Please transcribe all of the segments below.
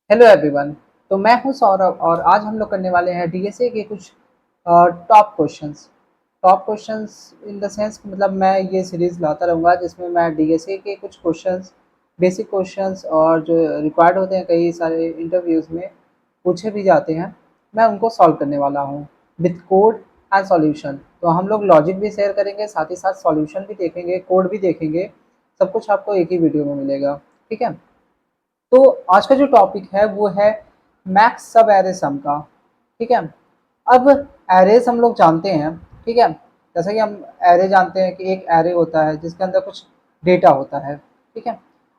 Hello everyone. तो मैं हूं सौरभ और आज हम लोग करने वाले हैं डीएसए के कुछ top questions. Top questions in the sense मतलब मैं ये सीरीज़ लाता रहूँगा जिसमें मैं डीएसए के कुछ क्वेश्चंस, बेसिक क्वेश्चंस और जो रिक्वायर्ड होते हैं कई सारे इंटरव्यूज़ में पूछे भी जाते हैं, मैं उनको सॉल्व करने वाला हूँ विथ कोड एंड सॉल्यूशन। तो हम लोग लॉजिक भी शेयर करेंगे, साथ ही साथ सॉल्यूशन भी देखेंगे, कोड भी देखेंगे। सब कुछ आपको एक ही वीडियो में मिलेगा। ठीक है। तो आज का जो टॉपिक है वो है मैक्स सब एरे सम का। ठीक है। अब एरेज हम लोग जानते हैं। ठीक है। जैसा कि हम एरे जानते हैं कि एक एरे होता है जिसके अंदर कुछ डेटा होता है। ठीक है।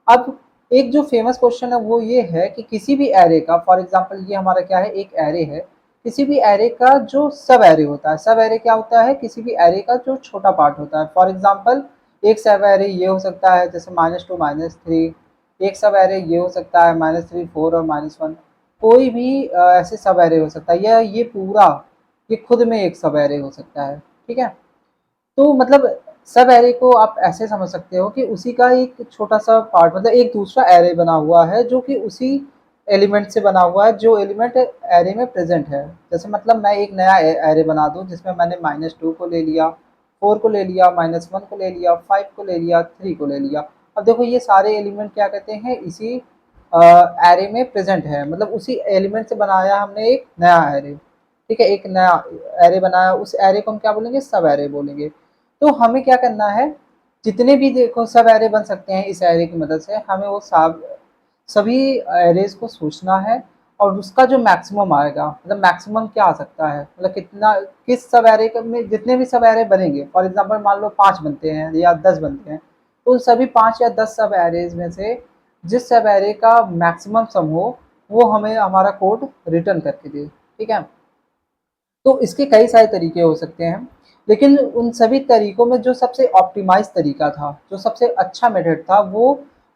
अब एक जो फेमस क्वेश्चन है वो ये है कि किसी भी एरे का, फॉर एग्जांपल ये हमारा क्या है, एक एरे है। किसी भी एरे का जो सब एरे होता है, सब एरे क्या होता है, किसी भी एरे का जो छोटा पार्ट होता है। फॉर एग्जांपल एक सब एरे ये हो सकता है जैसे -2 -3। एक सब एरे ये हो सकता है -3 4 और -1। कोई भी ऐसे सब एरे हो सकता है, या ये पूरा ये खुद में एक सब एरे हो सकता है। ठीक है। तो मतलब सब एरे को आप ऐसे समझ सकते हो कि उसी का एक छोटा सा पार्ट, मतलब एक दूसरा एरे बना हुआ है जो कि उसी एलिमेंट से बना हुआ है जो एलिमेंट एरे में प्रेजेंट है। जैसे मतलब मैं एक नया एरे बना दूं जिसमें मैंने -2 को ले लिया, 4 को ले लिया, -1 को ले लिया, 5 को ले लिया, 3 को ले लिया। अब देखो ये सारे एलिमेंट क्या कहते हैं, इसी एरे में प्रेजेंट है, मतलब उसी एलिमेंट से बनाया हमने एक नया एरे। ठीक है। एक नया एरे बनाया, उस एरे को हम क्या बोलेंगे, सब एरे बोलेंगे। तो हमें क्या करना है, जितने भी देखो सब एरे बन सकते हैं इस एरे की मदद से, हमें वो सब सभी एरेज को सोचना है और उसका जो मैक्सिमम आएगा, मतलब मैक्सिमम क्या आ सकता है, मतलब कितना, किस सब एरे में जितने भी सब एरे बनेंगे, फॉर एग्जांपल मान लो 5 बनते हैं या 10 बनते हैं, तो उन सभी 5 या 10 सब एरेज में से जिस सब एरे का मैक्सिमम सम हो वो हमें हमारा कोड रिटर्न करके दे। ठीक है। तो इसके कई सारे तरीके हो सकते हैं, लेकिन उन सभी तरीकों में जो सबसे ऑप्टिमाइज़ तरीका था, जो सबसे अच्छा मेथड था, वो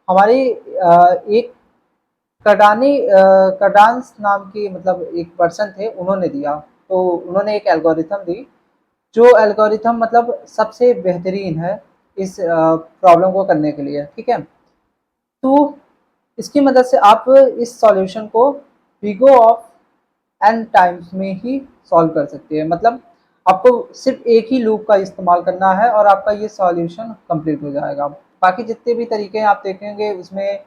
हमारे एक कार्डान्स नाम की मतलब एक पर्सन थे, उन्होंने दिया। तो उन्होंने एक एल्गोरिथम दी, जो एल्गोरिथम मतलब सबसे बेहतरीन है इस प्रॉब्लम को करने के लिए। ठीक है। तो इसकी मदद से आप इस सॉल्यूशन को फिगो ऑफ एन टाइम्स में ही सॉल्व कर सकते हैं। मतलब आपको सिर्फ एक ही लूप का इस्तेमाल करना है और आपका ये सॉल्यूशन कंप्लीट हो जाएगा। बाकी जितने भी तरीके हैं आप देखेंगे उसमें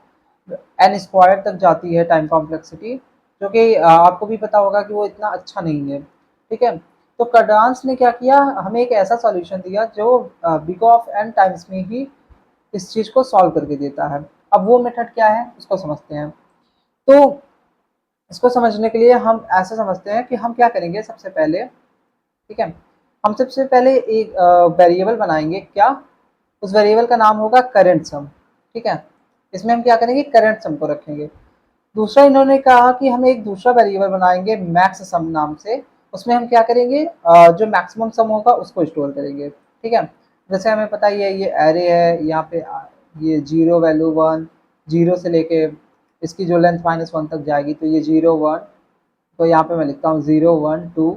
एन स्क्वायर तक जाती है टाइम कॉम्प्लेक्सिटी, जो कि आपको भी पता होगा कि वो इतना अच्छा नहीं है। ठीक है। तो कार्डान्स ने क्या किया, हमें एक ऐसा सॉल्यूशन दिया जो बिग ऑफ एन टाइम्स में ही इस चीज़ को सॉल्व करके देता है। अब वो मेथड क्या है उसको समझते हैं। तो इसको समझने के लिए हम ऐसे समझते हैं कि हम क्या करेंगे सबसे पहले। ठीक है। हम सबसे पहले एक वेरिएबल बनाएंगे। क्या, उस वेरिएबल का नाम होगा करंट सम। ठीक है। इसमें हम क्या करेंगे, करंट सम को रखेंगे। दूसरा इन्होंने कहा कि हम एक दूसरा वेरिएबल बनाएंगे मैक्स सम नाम से। उसमें हम क्या करेंगे, जो मैक्सिमम सम होगा उसको स्टोर करेंगे। ठीक है। जैसे हमें पता ही है ये एरे है, यहाँ पे ये 0 वैल्यू 1, 0 से लेके इसकी जो लेंथ -1 तक जाएगी, तो ये 0 1। तो यहाँ पे मैं लिखता हूँ 0 1 2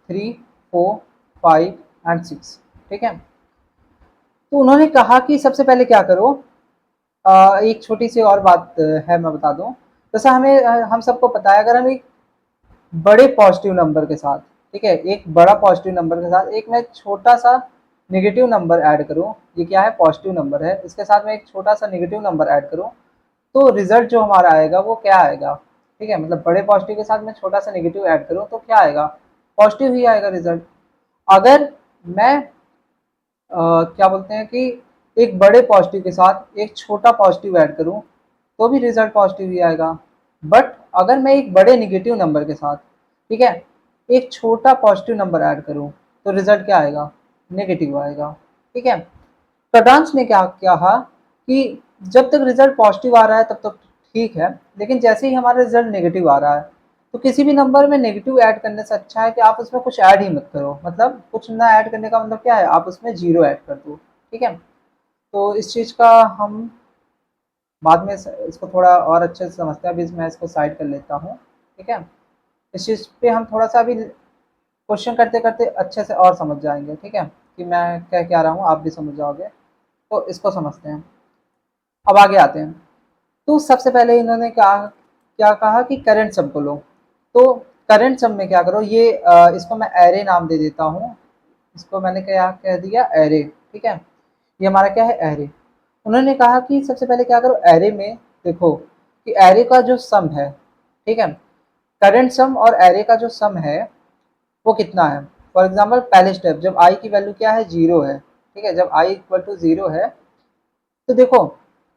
3 4 5 एंड 6। ठीक है। तो उन्होंने कहा कि सबसे पहले क्या करो, एक छोटी सी और बात है मैं बता दूं। जैसा हमें हम सबको पता है, अगर हम एक बड़े पॉजिटिव नंबर के साथ, ठीक है, एक बड़ा पॉजिटिव नंबर के साथ एक मैं छोटा सा नेगेटिव नंबर ऐड करूं, ये क्या है, पॉजिटिव नंबर है, इसके साथ मैं एक छोटा सा नेगेटिव नंबर ऐड करूं, तो रिजल्ट जो हमारा आएगा वो क्या आएगा। ठीक है। मतलब बड़े पॉजिटिव के साथ मैं छोटा सा नेगेटिव ऐड करूं तो क्या आएगा, पॉजिटिव ही आएगा रिजल्ट। अगर मैं क्या बोलते हैं कि एक बड़े पॉजिटिव के साथ एक छोटा पॉजिटिव ऐड करूं तो भी रिजल्ट पॉजिटिव ही आएगा। बट अगर मैं एक बड़े निगेटिव नंबर के साथ, ठीक है, एक छोटा पॉजिटिव नंबर ऐड करूं तो रिजल्ट क्या आएगा, नेगेटिव आएगा। ठीक है। प्रडांस ने क्या कहा कि जब तक रिजल्ट पॉजिटिव आ रहा है तब तक ठीक है, लेकिन जैसे ही हमारा रिजल्ट नेगेटिव आ रहा है तो किसी भी नंबर में नेगेटिव ऐड करने से अच्छा है कि आप उसमें कुछ ऐड ही मत करो। मतलब कुछ ना ऐड करने का मतलब क्या है, आप उसमें 0 ऐड कर दो। ठीक है। तो इस चीज़ का हम बाद में इसको थोड़ा और अच्छे से समझते हैं। अभी मैं इसको साइड कर लेता हूँ। ठीक है। इस चीज़ पे हम थोड़ा सा अभी क्वेश्चन करते करते अच्छे से और समझ जाएंगे। ठीक है, कि मैं क्या क्या रहा हूँ आप भी समझ जाओगे। तो इसको समझते हैं। अब आगे आते हैं। तो सबसे पहले इन्होंने कहा क्या कहा कि करंट सम को लो। तो करंट सम में क्या करो, ये इसको मैं एरे नाम दे देता हूँ। इसको मैंने क्या कह दिया, एरे। ठीक है, ये हमारा क्या है, एरे। उन्होंने कहा कि सबसे पहले क्या करो, एरे में देखो कि एरे का जो सम है, ठीक है, करंट सम और एरे का जो सम है वो कितना है। फॉर एग्जाम्पल पहले स्टेप, जब आई की वैल्यू क्या है, जीरो है। ठीक है, जब आई इक्वल टू जीरो है तो देखो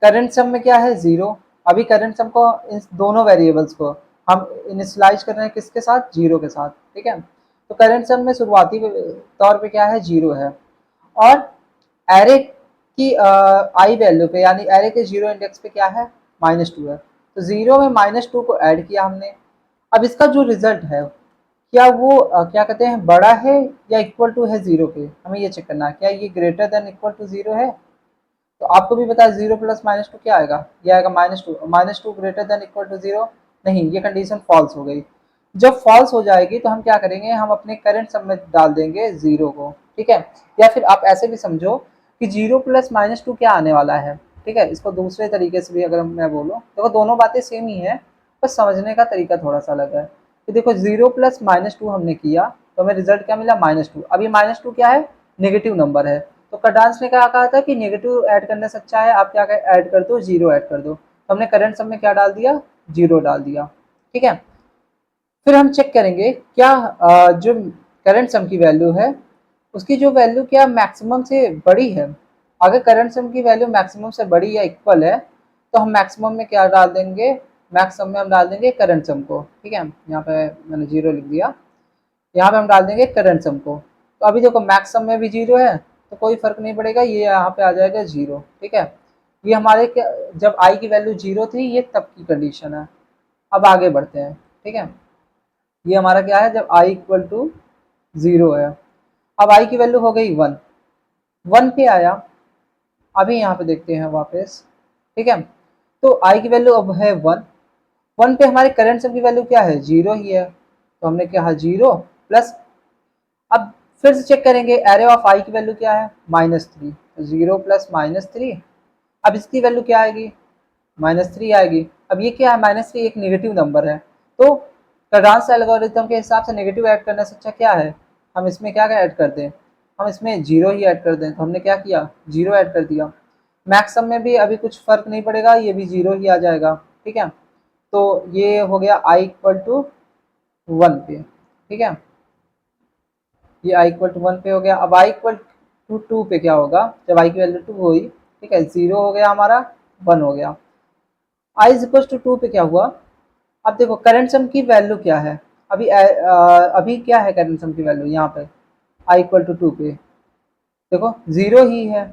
करंट सम में क्या है, जीरो। अभी करंट सम को, इन दोनों वेरिएबल्स को हम इनिशियलाइज कर रहे हैं किसके साथ, जीरो के साथ। ठीक है, तो करंट सम में शुरुआती तौर पे क्या है, जीरो है। और एरे की आई वैल्यू पे, यानी एरे के जीरो इंडेक्स पे क्या है, -2 है। तो जीरो में -2 को ऐड किया हमने। अब इसका जो रिजल्ट है, क्या वो क्या कहते हैं, बड़ा है या इक्वल टू है जीरो के, हमें ये चेक करना है। क्या ये greater than equal to zero है। तो आपको भी पता है जीरो प्लस -2 क्या आएगा, ये आएगा -2। -2 greater than equal to zero, नहीं, ये कंडीशन फॉल्स हो गई। जब फॉल्स हो जाएगी तो हम क्या करेंगे, हम अपने करंट सम में डाल देंगे जीरो को। ठीक है, या फिर आप ऐसे भी समझो कि जीरो प्लस -2 क्या आने वाला है। ठीक है, इसको दूसरे तरीके से भी अगर मैं बोलूँ, देखो दोनों बातें सेम ही है, बस समझने का तरीका थोड़ा सा अलग है। तो देखो जीरो प्लस -2 हमने किया तो हमें रिजल्ट क्या मिला, -2। अब ये -2 क्या है, नेगेटिव नंबर है। तो कटांश ने क्या कहा था कि नेगेटिव ऐड करने से अच्छा है आप क्या ऐड कर दो, जीरो ऐड कर दो। तो हमने करंट सम में क्या डाल दिया, जीरो डाल दिया। ठीक है, फिर हम चेक करेंगे क्या जो करंट सम की वैल्यू है उसकी जो वैल्यू क्या मैक्सिमम से बड़ी है। अगर करंट सम की वैल्यू मैक्सिमम से बड़ी या इक्वल है तो हम मैक्सिमम में क्या डाल देंगे, मैक्सिमम में हम डाल देंगे करंट सम को। ठीक है, यहाँ पे मैंने जीरो लिख दिया, यहाँ पे हम डाल देंगे करंट सम को। तो अभी देखो मैक्स सम में भी जीरो है तो कोई फर्क नहीं पड़ेगा, ये यहाँ पे आ जाएगा जीरो। ठीक है, ये हमारे जब आई की वैल्यू जीरो थी ये तब की कंडीशन है। अब आगे बढ़ते हैं। ठीक है, ये हमारा क्या है, जब आई इक्वल टू जीरो है। अब आई की वैल्यू हो गई वन, वन पे आया। अभी यहाँ पे देखते हैं वापस। ठीक है, तो आई की वैल्यू अब है वन, वन पे हमारे करंट सम की वैल्यू क्या है, जीरो ही है। तो हमने कहा जीरो प्लस, अब फिर से चेक करेंगे एरे ऑफ आई की वैल्यू क्या है, -3। तो जीरो प्लस -3, अब इसकी वैल्यू क्या आएगी, -3 आएगी। अब ये क्या है, -3 एक नेगेटिव नंबर है। तो कार्डांस एल्गोरिथम के हिसाब से नेगेटिव ऐड करने से अच्छा क्या है, हम इसमें क्या ऐड कर दें, हम इसमें जीरो ही ऐड कर दें। तो हमने क्या किया, जीरो ऐड कर दिया। मैक्सम में भी अभी कुछ फर्क नहीं पड़ेगा, ये भी जीरो ही आ जाएगा। ठीक है, तो ये हो गया आई इक्वल टू वन पे। ठीक है, ये आई इक्वल टू वन पे हो गया। अब आई इक्वल टू टू पे क्या होगा, जब आई की वैल्यू टू हुई। ठीक है, जीरो हो गया हमारा, वन हो गया। आई इज इक्वल टू टू पे क्या हुआ, अब देखो करंट सम की वैल्यू क्या है। अभी क्या है करंट सम की वैल्यू यहाँ पे, आई इक्वल टू टू पे देखो जीरो ही है।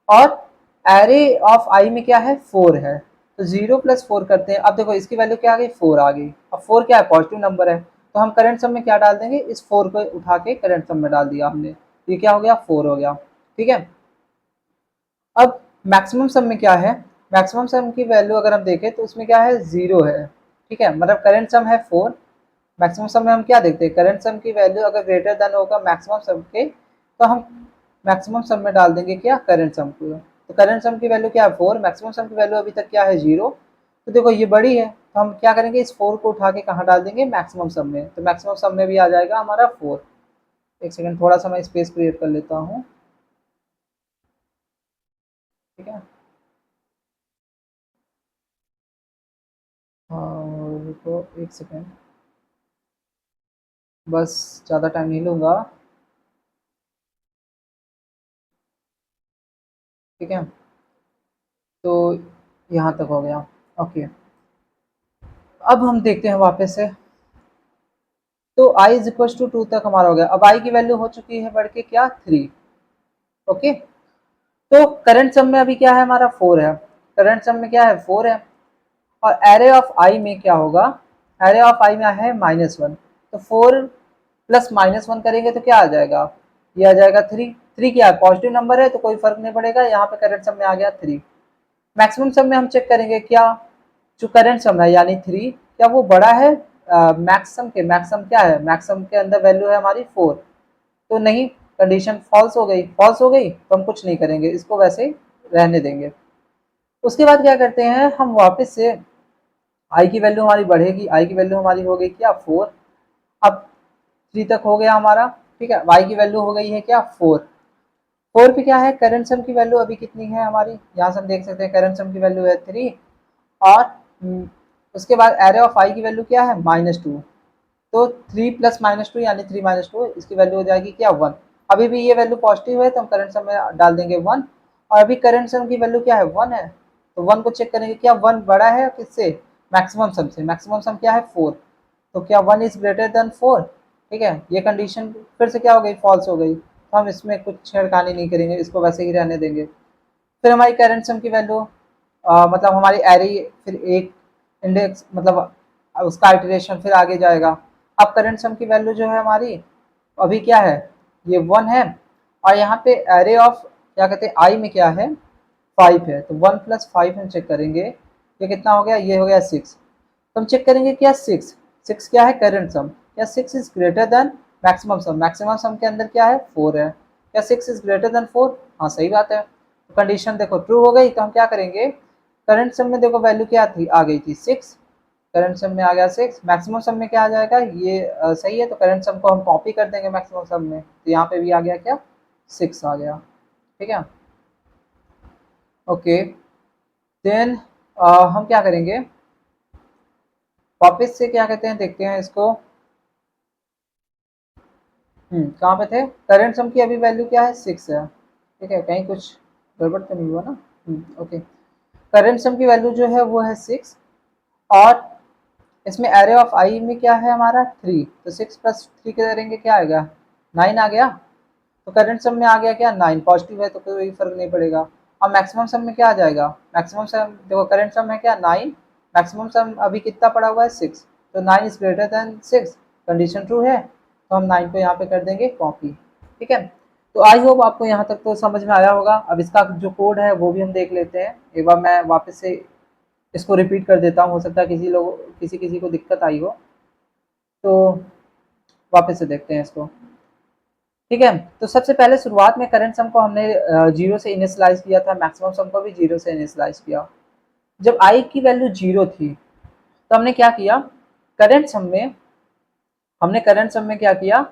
और एरे ऑफ आई में क्या है, फोर है। तो जीरो प्लस फोर करते हैं, अब देखो इसकी वैल्यू क्या आ गई, फोर आ गई। अब फोर क्या है, पॉजिटिव नंबर है। तो हम करंट सम में क्या डाल देंगे, इस फोर को उठा के करंट सम में डाल दिया हमने। ये क्या हो गया, फोर हो गया। ठीक है, अब मैक्सिमम सम में क्या है, मैक्सिमम सम की वैल्यू अगर हम देखें तो उसमें क्या है, जीरो है। ठीक है, मतलब करंट सम है फोर, मैक्सिमम सम में हम क्या देखते हैं, करंट सम की वैल्यू अगर ग्रेटर देन होगा मैक्सिमम सम के तो हम मैक्सिमम सम में डाल देंगे क्या, करंट सम को। तो करंट सम की वैल्यू क्या है, फोर, मैक्सिमम सम की वैल्यू अभी तक क्या है, जीरो। तो देखो ये बड़ी है तो हम क्या करेंगे, इस फोर को उठा के कहाँ डाल देंगे, मैक्सिमम सम में। तो मैक्सिमम सम में भी आ जाएगा हमारा फोर। एक सेकेंड, थोड़ा सा मैं स्पेस क्रिएट कर लेता हूँ। ठीक है, और रुको एक सेकेंड, बस ज़्यादा टाइम नहीं लूँगा। ठीक है, तो यहाँ तक हो गया। ओके, अब हम देखते हैं वापस से। तो i is equal to two तक हमारा हो गया। अब i की वैल्यू हो चुकी है बढ़ के क्या, थ्री। ओके, तो करंट सम में अभी क्या है हमारा, फोर है। करंट सम में क्या है, फोर है। और एरे ऑफ आई में क्या होगा, एरे ऑफ आई में है -1। तो फोर प्लस -1 करेंगे तो क्या आ जाएगा, ये आ जाएगा थ्री। थ्री क्या है, पॉजिटिव नंबर है तो कोई फर्क नहीं पड़ेगा, यहाँ पे करंट सम में आ गया थ्री। मैक्सिमम सम में हम चेक करेंगे क्या, जो करंट सम है यानी थ्री, क्या वो बड़ा है मैक्सम के। मैक्सम क्या है, मैक्सम के अंदर वैल्यू है हमारी फोर। तो नहीं, कंडीशन फॉल्स हो गई। फॉल्स हो गई तो हम कुछ नहीं करेंगे, इसको वैसे ही रहने देंगे। उसके बाद क्या करते हैं, हम वापस से आई की वैल्यू हमारी बढ़ेगी, आई की वैल्यू हमारी हो गई क्या 4। अब 3 तक हो गया हमारा, ठीक है। वाई की वैल्यू हो गई है क्या 4। 4 पे क्या है करंट सम की वैल्यू अभी कितनी है हमारी, यहाँ से हम देख सकते हैं करंट सम की वैल्यू है 3। और उसके बाद एरे ऑफ आई की वैल्यू क्या है -2। तो 3 प्लस -2 यानी 3 -2, इसकी वैल्यू हो जाएगी क्या 1। अभी भी ये वैल्यू पॉजिटिव है तो हम करंट सम में डाल देंगे 1। और अभी करंट सम की वैल्यू क्या है 1 है, तो 1 को चेक करेंगे क्या 1 बड़ा है किससे, मैक्सिमम सम से। मैक्सिमम सम क्या है 4, तो क्या 1 इज ग्रेटर देन 4। ठीक है, ये कंडीशन फिर से क्या हो गई, फॉल्स हो गई, तो हम इसमें कुछ छेड़खानी नहीं करेंगे, इसको वैसे ही रहने देंगे। फिर हमारी करंट सम की वैल्यू मतलब हमारी एरे फिर एक इंडेक्स मतलब उसका आइटरेशन फिर आगे जाएगा। अब करंट सम की वैल्यू जो है हमारी अभी क्या है, ये 1 है। और यहाँ पे एरे ऑफ क्या कहते हैं आई में क्या है 5 है, तो 1 प्लस 5 हम चेक करेंगे, ये कितना हो गया, ये हो गया 6। तो हम चेक करेंगे क्या 6 क्या है करंट सम, क्या 6 is greater than maximum some. Maximum सम के अंदर क्या है 4 है, क्या 6 इज ग्रेटर देन 4, हाँ सही बात है। तो कंडीशन देखो ट्रू हो गई, तो हम क्या करेंगे, करंट सम में देखो वैल्यू क्या थी, आ गई थी 6, करंट सम में आ गया 6। मैक्सिमम सम में क्या आ जाएगा, ये सही है, तो करंट सम को हम कॉपी कर देंगे मैक्सिमम सम में, तो यहाँ पे भी आ गया क्या 6 आ गया। ठीक है, ओके। देन हम क्या करेंगे, वापस से क्या कहते हैं देखते हैं इसको। कहाँ पे थे, करंट सम की अभी वैल्यू क्या है 6 है। ठीक है, कहीं कुछ गड़बड़ तो नहीं हुआ ना। ओके, करंट सम की वैल्यू जो है वो है 6। और इसमें एरे ऑफ आई में क्या है हमारा 3, तो 6 प्लस 3 करेंगे क्या आएगा 9 आ गया। तो करंट सम में आ गया क्या 9, पॉजिटिव है तो कोई फर्क नहीं पड़ेगा। अब मैक्सिमम सम में क्या आ जाएगा, मैक्सिमम सम देखो करंट सम है क्या 9, मैक्सिमम सम अभी कितना पड़ा हुआ है 6, तो 9 is greater than 6, condition true है, तो हम 9 को यहाँ पे कर देंगे कॉपी। ठीक है, तो आई होप आपको यहाँ तक तो समझ में आया होगा। अब इसका जो कोड है वो भी हम देख लेते हैं एक बार, मैं वापस से इसको रिपीट कर देता हूँ, हो सकता है किसी किसी को दिक्कत आई हो, तो वापस से देखते हैं इसको। ठीक है, तो सबसे पहले शुरुआत में करंट सम को हमने 0 से इनिशियलाइज किया था, मैक्सिमम सम को भी 0 से इनिशियलाइज किया। जब आई की वैल्यू 0 थी तो हमने क्या किया, करंट सम में हमने करंट सम में क्या किया,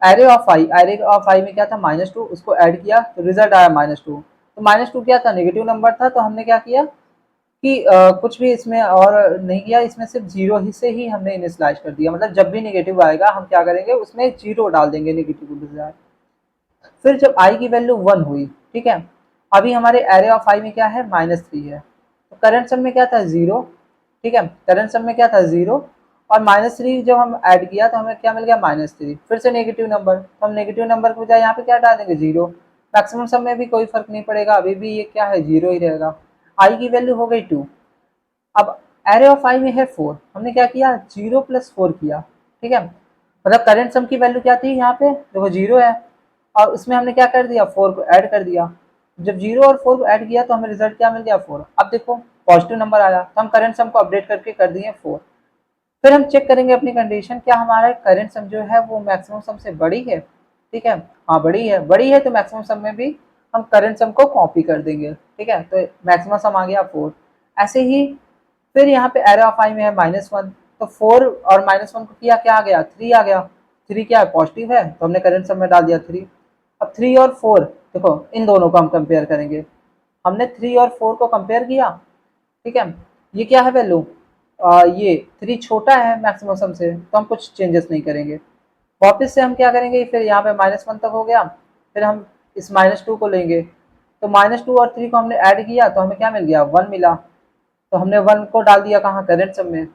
एरे ऑफ आई में क्या था -2, उसको ऐड किया तो रिजल्ट आया -2। तो -2 क्या था, नेगेटिव नंबर था, तो हमने क्या किया कि कुछ भी इसमें और नहीं किया, इसमें सिर्फ 0 ही से ही हमने इनिशियलाइज कर दिया। मतलब जब भी नेगेटिव आएगा हम क्या करेंगे, उसमें 0 डाल देंगे नेगेटिव के बजाय। फिर जब i की वैल्यू 1 हुई, ठीक है, अभी हमारे एरे ऑफ i में क्या है -3 है, तो करंट सम में क्या था 0। ठीक है, करंट सम में क्या था 0, और -3 जब हम ऐड किया तो हमें क्या मिल गया -3, फिर से नेगेटिव नंबर, तो हम नेगेटिव नंबर के बजाय यहाँ पे क्या डाल देंगे 0। मैक्सिमम सम में भी कोई फर्क नहीं पड़ेगा, अभी भी ये क्या है 0 ही रहेगा। i की वैल्यू हो गई 2। अब एरे ऑफ i में है 4, हमने क्या किया 0 प्लस 4 किया। ठीक है, मतलब करंट सम की वैल्यू क्या थी यहाँ पे देखो 0 है, और उसमें हमने क्या कर दिया 4 को ऐड कर दिया। जब 0 और 4 को ऐड किया तो हमें रिजल्ट क्या मिल गया 4। अब देखो पॉजिटिव नंबर आया तो हम करंट सम को अपडेट करके कर दिए 4। फिर हम चेक करेंगे अपनी कंडीशन, क्या हमारा करंट सम जो है वो मैक्सिमम सम से बड़ी है। ठीक है, हाँ बड़ी है तो मैक्सिमम सम में भी हम करंट सम को कॉपी कर देंगे। ठीक है, तो मैक्सिमम सम आ गया 4। ऐसे ही फिर यहाँ पे एरे ऑफ आई में है -1, तो 4 और -1 को किया क्या आ गया 3 आ गया। 3 क्या है पॉजिटिव है, तो हमने करंट सम में डाल दिया 3। अब 3 और 4 देखो इन दोनों को हम कंपेयर करेंगे, हमने 3 और 4 को कंपेयर किया। ठीक है, ये क्या है वैल्यू, ये 3 छोटा है मैक्सिमम सम से, तो हम कुछ चेंजेस नहीं करेंगे। वापस से हम क्या करेंगे, फिर यहाँ पे -1 तक हो गया, फिर हम इस -2 को लेंगे, तो -2 और 3 को हमने ऐड किया तो हमें क्या मिल गया 1 मिला, तो हमने 1 को डाल दिया कहाँ करंट सम में।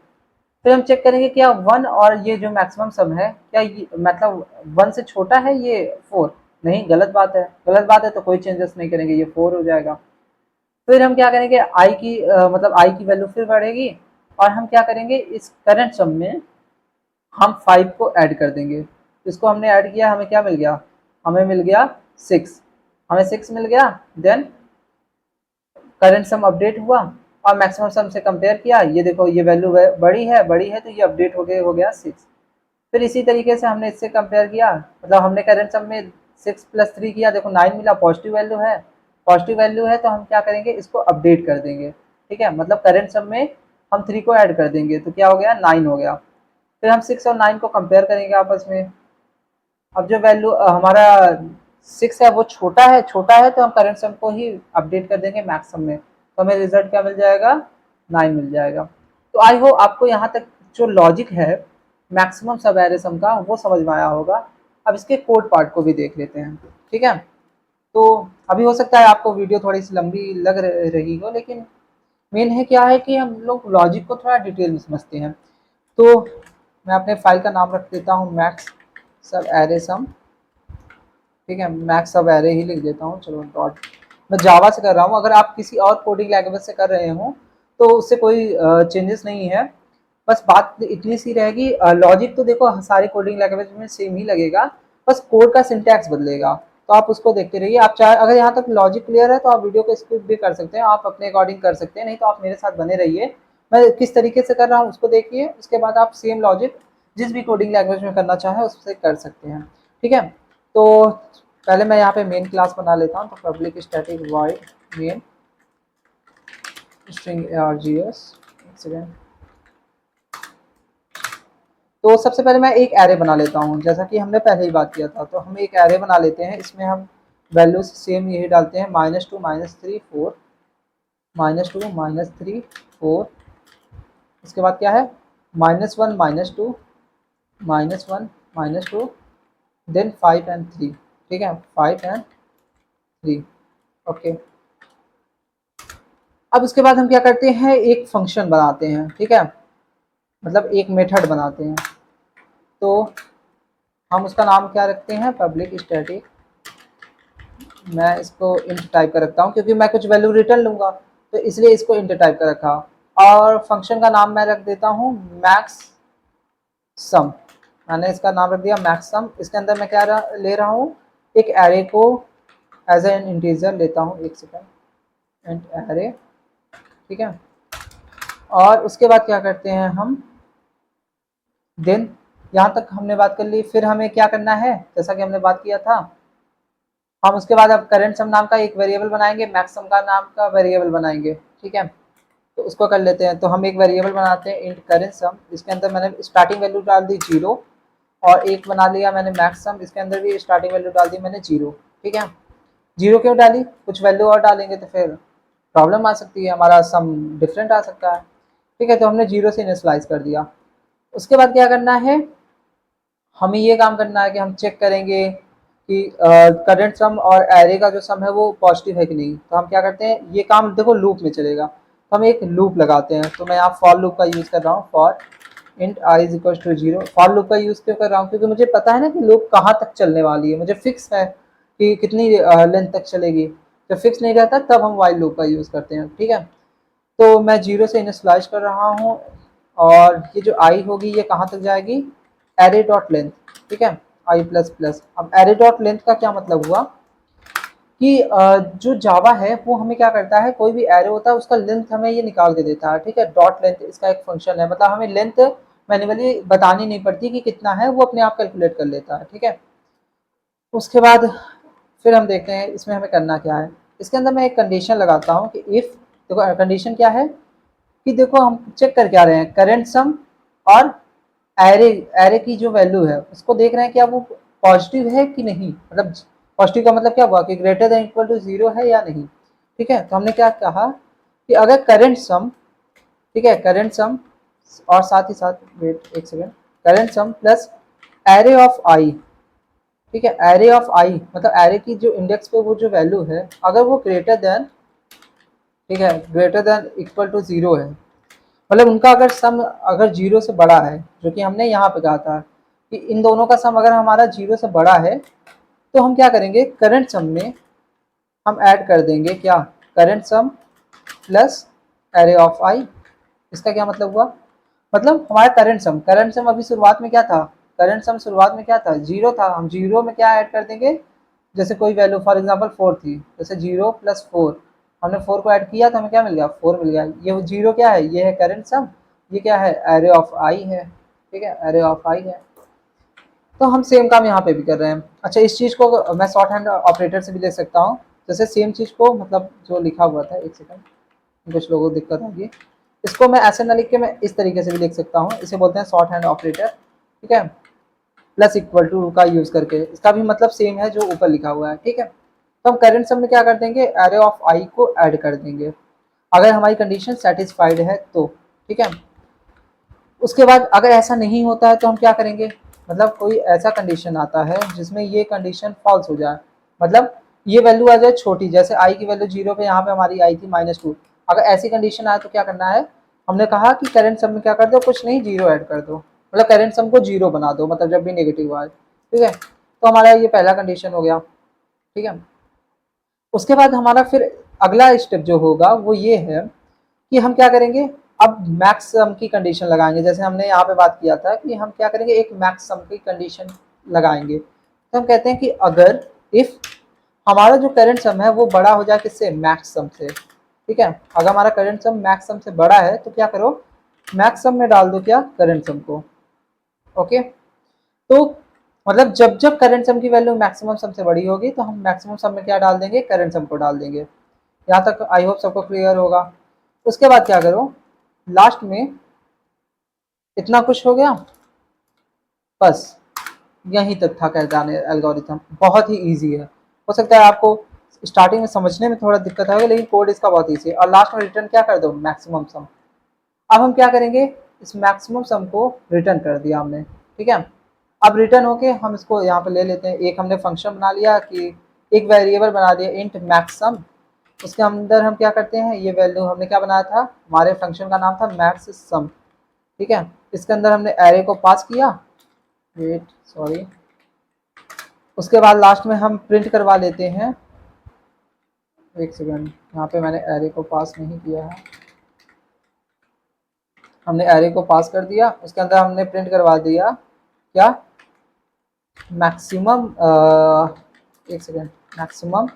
फिर हम चेक करेंगे क्या 1 और ये जो मैक्सिमम सम है क्या ये मतलब 1 से छोटा है ये 4, नहीं गलत बात है, गलत बात है तो कोई चेंजेस नहीं करेंगे, ये 4 हो जाएगा। फिर हम क्या करेंगे आई की मतलब आई की वैल्यू फिर बढ़ेगी, और हम क्या करेंगे इस करंट सम में हम 5 को ऐड कर देंगे। इसको हमने ऐड किया, हमें क्या मिल गया, हमें मिल गया 6, हमें 6 मिल गया। देन करंट सम अपडेट हुआ और मैक्सिमम सम से कंपेयर किया, ये देखो ये वैल्यू बड़ी है तो ये अपडेट हो गया 6। फिर इसी तरीके से हमने इससे कंपेयर किया, मतलब हमने करंट सम में 6 प्लस 3 किया, देखो 9 मिला, पॉजिटिव वैल्यू है, पॉजिटिव वैल्यू है तो हम क्या करेंगे इसको अपडेट कर देंगे। ठीक है, मतलब करंट सम में हम 3 को ऐड कर देंगे तो क्या हो गया, 9 हो गया। फिर हम 6 और 9 को कंपेयर करेंगे आपस में। अब जो वैल्यू हमारा 6 है वो छोटा है तो हम करंट सम को ही अपडेट कर देंगे मैक्स सम में, तो हमें रिजल्ट क्या मिल जाएगा, 9 मिल जाएगा। तो आई होप आपको यहाँ तक जो लॉजिक है मैक्सिमम सब एरे सम का वो समझ में आया होगा। अब इसके कोड पार्ट को भी देख लेते हैं, ठीक है। तो अभी हो सकता है आपको वीडियो थोड़ी सी लंबी लग रही हो, लेकिन मेन है क्या है कि हम लोग लॉजिक को थोड़ा डिटेल में समझते हैं। तो मैं अपने फाइल का नाम रख देता हूँ मैक्स सब एरे सम, ठीक है, मैक्स सब एरे ही लिख देता हूँ, चलो डॉट। मैं जावा से कर रहा हूँ, अगर आप किसी और कोडिंग लैंग्वेज से कर रहे हो तो उससे कोई चेंजेस नहीं है, बस बात इतनी सी रहेगी। लॉजिक तो देखो सारे कोडिंग लैंग्वेज में सेम ही लगेगा, बस कोड का सिंटैक्स बदलेगा, तो आप उसको देखते रहिए। आप चाहे अगर यहाँ तक लॉजिक क्लियर है तो आप वीडियो को स्किप भी कर सकते हैं, आप अपने अकॉर्डिंग कर सकते हैं, नहीं तो आप मेरे साथ बने रहिए। मैं किस तरीके से कर रहा हूँ उसको देखिए, उसके बाद आप सेम लॉजिक जिस भी कोडिंग लैंग्वेज में करना चाहें उससे कर सकते हैं, ठीक है। तो पहले मैं यहाँ पे मेन क्लास बना लेता हूँ, तो public static void main string args, एक सेकेंड। तो सबसे पहले मैं एक एरे बना लेता हूँ, जैसा कि हमने पहले ही बात किया था, तो हम एक एरे बना लेते हैं। इसमें हम वैल्यूज सेम यही डालते हैं, -2 -3 4, -2 -3 4, इसके बाद क्या है, -1 -2 -1 -2, देन 5 एंड 3, ठीक है, 5 एंड 3, ओके। अब उसके बाद हम क्या करते हैं, एक फंक्शन बनाते हैं, ठीक है, मतलब एक मेथड बनाते हैं। तो हम उसका नाम क्या रखते हैं, पब्लिक स्टैटिक, मैं इसको इंट टाइप कर रखता हूँ क्योंकि मैं कुछ वैल्यू रिटर्न लूँगा, तो इसलिए इसको इंट टाइप कर रखा। और फंक्शन का नाम मैं रख देता हूँ मैक्स सम, मैंने इसका नाम रख दिया मैक्स सम। इसके अंदर मैं क्या ले रहा हूँ, एक एरे को एज एन इंटीजर लेता हूँ, एक सेकेंड, इंट एरे, ठीक है। और उसके बाद क्या करते हैं हम, देन यहाँ तक हमने बात कर ली। फिर हमें क्या करना है, जैसा कि हमने बात किया था, हम उसके बाद अब करंट सम नाम का एक वेरिएबल बनाएंगे, मैक्स सम का नाम का वेरिएबल बनाएंगे, ठीक है। तो उसको कर लेते हैं। तो हम एक वेरिएबल बनाते हैं इंट करंट सम, इसके अंदर मैंने स्टार्टिंग वैल्यू डाल दी 0, और एक बना लिया मैंने मैक्स सम, इसके अंदर भी स्टार्टिंग वैल्यू डाल दी मैंने 0, ठीक है। 0 क्यों डाली, कुछ वैल्यू और डालेंगे तो फिर प्रॉब्लम आ सकती है, हमारा सम डिफरेंट आ सकता है, ठीक है। तो हमने 0 से इनिशियलाइज कर दिया। उसके बाद क्या करना है, हमें ये काम करना है कि हम चेक करेंगे कि करंट सम और एरे का जो सम है वो पॉजिटिव है कि नहीं। तो हम क्या करते हैं, ये काम देखो लूप में चलेगा, तो हम एक लूप लगाते हैं। तो मैं यहाँ फॉर लूप का यूज़ कर रहा हूँ, for int i is equal to 0। For loop का यूज़ क्यों कर रहा हूँ, क्योंकि मुझे पता है ना कि लूप कहाँ तक चलने वाली है, मुझे फिक्स है कि कितनी लेंथ तक चलेगी। जब फिक्स नहीं रहता तब हम वाइल लूप का यूज़ करते हैं, ठीक है। तो मैं 0 से इनिशियलाइज कर रहा हूँ, और ये जो आई होगी ये कहाँ तक जाएगी, एरे डॉट लेंथ, ठीक है, आई प्लस प्लस। अब एरे डॉट लेंथ का क्या मतलब हुआ कि जो जावा है वो हमें क्या करता है, कोई भी एरे होता है उसका लेंथ हमें ये निकाल के देता है, ठीक है। डॉट लेंथ इसका एक फंक्शन है, मतलब हमें लेंथ मैन्युअली बतानी नहीं पड़ती कि कितना है, वो अपने आप कैलकुलेट कर लेता है, ठीक है। उसके बाद फिर हम देखते हैं इसमें हमें करना क्या है। इसके अंदर मैं एक कंडीशन लगाता हूँ कि इफ़, देखो कंडीशन क्या है कि देखो हम चेक कर क्या रहे हैं, करंट सम और एरे एरे की जो वैल्यू है उसको देख रहे हैं क्या वो पॉजिटिव है कि नहीं, मतलब पॉजिटिव का मतलब क्या हुआ कि ग्रेटर देन इक्वल टू 0 है या नहीं, ठीक है। तो हमने क्या कहा कि अगर करंट सम, ठीक है, करंट सम और साथ ही साथ, वेट एक second, current sum plus array of I, ठीक है, एरे ऑफ आई मतलब एरे की जो इंडेक्स पे वो जो वैल्यू है अगर वो ग्रेटर देन, ठीक है, ग्रेटर देन इक्वल टू 0 है, मतलब उनका अगर सम अगर 0 से बड़ा है, जो कि हमने यहाँ पे कहा था कि इन दोनों का सम अगर हमारा 0 से बड़ा है, तो हम क्या करेंगे, करंट सम में हम ऐड कर देंगे क्या, current sum plus array of I. इसका क्या मतलब हुआ, मतलब हमारा करंट सम अभी शुरुआत में क्या था, करंट सम शुरुआत में क्या था, 0 था, हम 0 में क्या ऐड कर देंगे, जैसे कोई वैल्यू फॉर एग्जांपल 4 थी, जैसे 0 प्लस 4, हमने 4 को ऐड किया तो हमें क्या मिल गया, 4 मिल गया। ये 0 क्या है, ये है करंट सम, ये क्या है, एरे ऑफ आई है, ठीक है, एरे ऑफ आई है। तो हम सेम काम यहाँ पे भी कर रहे हैं। अच्छा, इस चीज़ को मैं शॉर्ट हैंड ऑपरेटर से भी ले सकता हूँ, जैसे सेम चीज़ को मतलब जो लिखा हुआ था, एक सेकंड कुछ लोगों को दिक्कत होगी, इसको मैं ऐसे ना लिख के मैं इस तरीके से भी लिख सकता हूँ, इसे बोलते हैं शॉर्ट हैंड ऑपरेटर, ठीक है, प्लस इक्वल टू का यूज करके। इसका भी मतलब सेम है जो ऊपर लिखा हुआ है, ठीक है। तो हम करेंट सम में क्या कर देंगे, एरे ऑफ आई को ऐड कर देंगे अगर हमारी कंडीशन सेटिस्फाइड है तो, ठीक है। उसके बाद अगर ऐसा नहीं होता है तो हम क्या करेंगे, मतलब कोई ऐसा कंडीशन आता है जिसमें ये कंडीशन फॉल्स हो जाए, मतलब ये वैल्यू आ जाए छोटी, जैसे आई की वैल्यू 0 पे, यहाँ पे हमारी आई थी -2, अगर ऐसी कंडीशन आए तो क्या करना है, हमने कहा कि करेंट सम में क्या कर दो, कुछ नहीं 0 ऐड कर दो, मतलब करेंट सम को 0 बना दो, मतलब जब भी नेगेटिव आए, ठीक है। तो हमारा ये पहला कंडीशन हो गया, ठीक है। उसके बाद हमारा फिर अगला स्टेप जो होगा वो ये है कि हम क्या करेंगे, अब मैक्स सम की कंडीशन लगाएंगे, जैसे हमने यहाँ पे बात किया था कि हम क्या करेंगे, एक मैक्स सम की कंडीशन लगाएंगे। तो हम कहते हैं कि अगर इफ हमारा जो करंट सम है वो बड़ा हो जाए किससे, मैक्स सम से, ठीक है। अगर हमारा करंट सम मैक्स सम से बड़ा है तो क्या करो, मैक्स सम में डाल दो क्या, करंट सम को, ओके। तो मतलब जब जब करंट सम की वैल्यू मैक्सिमम सम से बड़ी होगी तो हम मैक्सिमम सम में क्या डाल देंगे, करंट सम को डाल देंगे। यहाँ तक आई होप सबको क्लियर होगा। उसके बाद क्या करो, लास्ट में इतना कुछ हो गया, बस यहीं तक था कहलाने एल्गोरिथम, बहुत ही इजी है। हो सकता है आपको स्टार्टिंग में समझने में थोड़ा दिक्कत होगा, लेकिन कोड इसका बहुत ईजी है। और लास्ट में रिटर्न क्या कर दो, मैक्सिमम सम। अब हम क्या करेंगे, इस मैक्सिमम सम को रिटर्न कर दिया हमने, ठीक है। अब रिटर्न होके हम इसको यहाँ पे ले लेते हैं, एक हमने फंक्शन बना लिया कि एक वेरिएबल बना दिया इंट मैक्स सम, उसके अंदर हम क्या करते हैं, ये वैल्यू हमने क्या बनाया था, हमारे फंक्शन का नाम था मैक्स सम, ठीक है। इसके अंदर हमने एरे को पास किया, वेट सॉरी, उसके बाद लास्ट में हम प्रिंट करवा लेते हैं, एक सेकेंड, यहाँ पे मैंने एरे को पास नहीं किया है, हमने एरे को पास कर दिया, उसके अंदर हमने प्रिंट करवा दिया क्या, मैक्सिमम, एक सेकेंड, मैक्सिमम,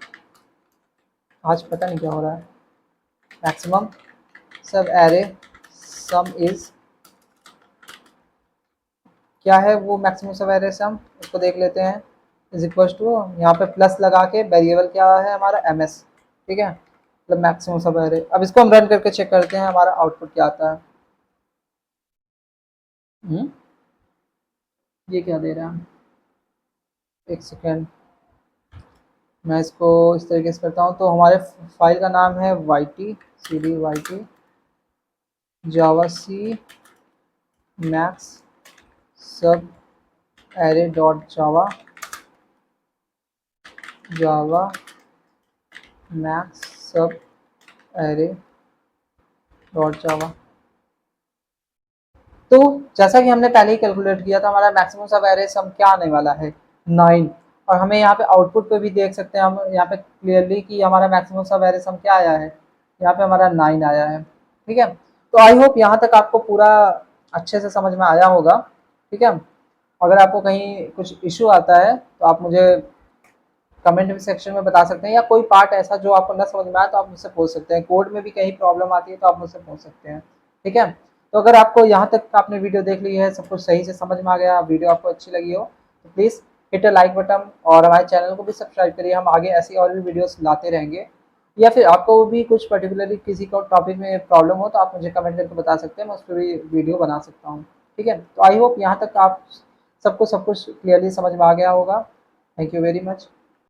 आज पता नहीं क्या हो रहा है, मैक्सिमम सब एरे सम इज, क्या है वो मैक्सिमम सब एरे सम, उसको देख लेते हैं, इज इक्वल टू, यहाँ पे प्लस लगा के वेरिएबल क्या है हमारा एम एस, ठीक है, मतलब मैक्सिमम सब एरे। अब इसको हम रन करके चेक करते हैं हमारा आउटपुट क्या आता है। ये क्या दे रहा है, एक सेकेंड, मैं इसको इस तरीके से करता हूँ। तो हमारे फाइल का नाम है yt जावा सी मैक्स सब एरे डॉट जावा, जावा मैक्स सब एरे डॉट जावा। तो जैसा कि हमने पहले ही कैलकुलेट किया था, हमारा मैक्सिमम सब एरे सम क्या आने वाला है, 9। और हमें यहाँ पे आउटपुट पे भी देख सकते हैं हम यहाँ पे क्लियरली कि हमारा मैक्सिमम सब एरे सम क्या आया है, यहाँ पे हमारा 9 आया है, ठीक है। तो आई होप यहाँ तक आपको पूरा अच्छे से समझ में आया होगा, ठीक है। अगर आपको कहीं कुछ इशू आता है तो आप मुझे कमेंट सेक्शन में बता सकते हैं, या कोई पार्ट ऐसा जो आपको ना समझ में आए तो आप मुझसे पूछ सकते हैं, कोड में भी कहीं प्रॉब्लम आती है तो आप मुझसे पूछ सकते हैं, ठीक है। तो अगर आपको यहाँ तक आपने वीडियो देख ली है, सब कुछ सही से समझ में आ गया, वीडियो आपको अच्छी लगी हो तो please hit a like button, और हमारे चैनल को भी सब्सक्राइब करिए, हम आगे ऐसी और भी वीडियोस लाते रहेंगे। या फिर आपको भी कुछ पर्टिकुलरली किसी को टॉपिक में प्रॉब्लम हो तो आप मुझे कमेंट करके बता सकते हैं, मैं उस पर भी वीडियो बना सकता हूँ, ठीक है। तो आई होप यहाँ तक आप सबको सब कुछ क्लियरली समझ में आ गया होगा। Thank you very much.